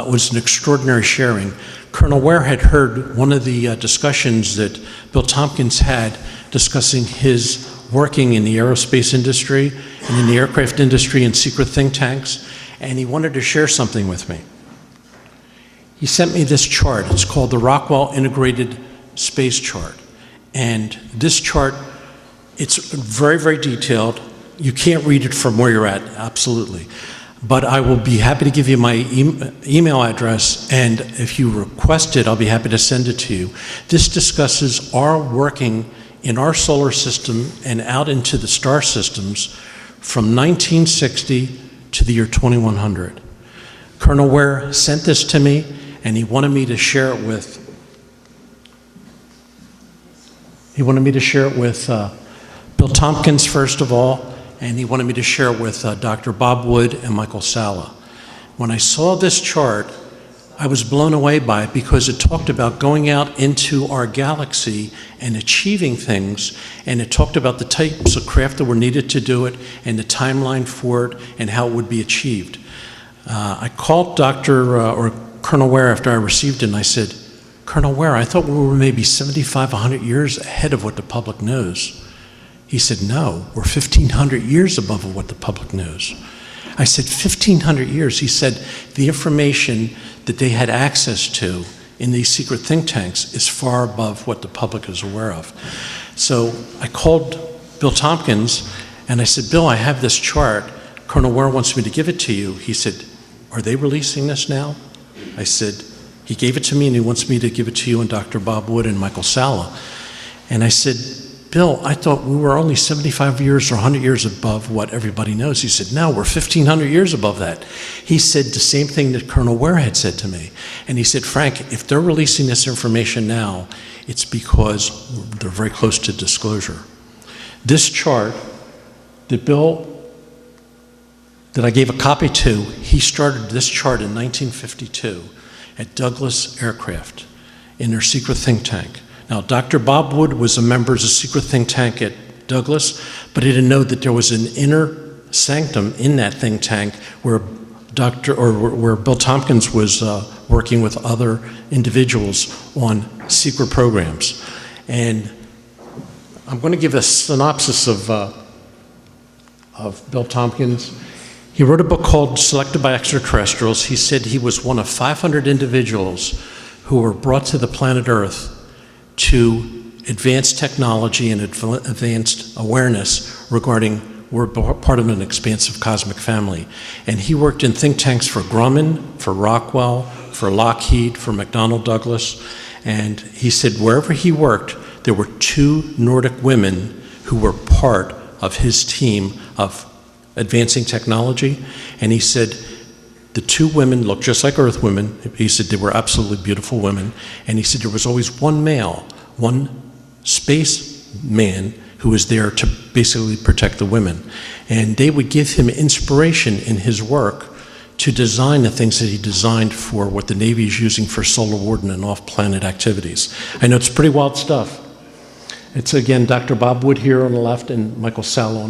was an extraordinary sharing. Colonel Ware had heard one of the discussions that Bill Tompkins had discussing his working in the aerospace industry and in the aircraft industry and secret think tanks, and he wanted to share something with me. He sent me this chart. It's called the Rockwell Integrated Space Chart. And this chart, it's very, very detailed. You can't read it from where you're at, absolutely. But I will be happy to give you my email address, and if you request it, I'll be happy to send it to you. This discusses our working in our solar system and out into the star systems from 1960 to the year 2100. Colonel Ware sent this to me, and he wanted me to share it with Bill Tompkins, first of all, and he wanted me to share it with Dr. Bob Wood and Michael Salla. When I saw this chart, I was blown away by it because it talked about going out into our galaxy and achieving things, and it talked about the types of craft that were needed to do it and the timeline for it and how it would be achieved. I called Colonel Ware after I received it, and I said, Colonel Ware, I thought we were maybe 75, 100 years ahead of what the public knows. He said, no, we're 1,500 years above what the public knows. I said, 1,500 years? He said, the information that they had access to in these secret think tanks is far above what the public is aware of. So I called Bill Tompkins, and I said, Bill, I have this chart. Colonel Ware wants me to give it to you. He said, are they releasing this now? I said, he gave it to me, and he wants me to give it to you and Dr. Bob Wood and Michael Salla. And I said, Bill, I thought we were only 75 years or 100 years above what everybody knows. He said, no, we're 1,500 years above that. He said the same thing that Colonel Ware had said to me. And he said, Frank, if they're releasing this information now, it's because they're very close to disclosure. This chart that that I gave a copy to, he started this chart in 1952 at Douglas Aircraft in their secret think tank. Now, Dr. Bob Wood was a member of the secret think tank at Douglas, but he didn't know that there was an inner sanctum in that think tank where where Bill Tompkins was working with other individuals on secret programs. And I'm going to give a synopsis of Bill Tompkins. He wrote a book called Selected by Extraterrestrials. He said he was one of 500 individuals who were brought to the planet Earth to advanced technology and advanced awareness regarding we're part of an expansive cosmic family. And he worked in think tanks for Grumman, for Rockwell, for Lockheed, for McDonnell Douglas. And he said wherever he worked, there were 2 Nordic women who were part of his team of advancing technology. And he said the 2 women looked just like Earth women. He said they were absolutely beautiful women. And he said there was always one male, one space man who was there to basically protect the women. And they would give him inspiration in his work to design the things that he designed for what the Navy is using for solar warden and off-planet activities. I know it's pretty wild stuff. It's again Dr. Bob Wood here on the left and Michael Salla on the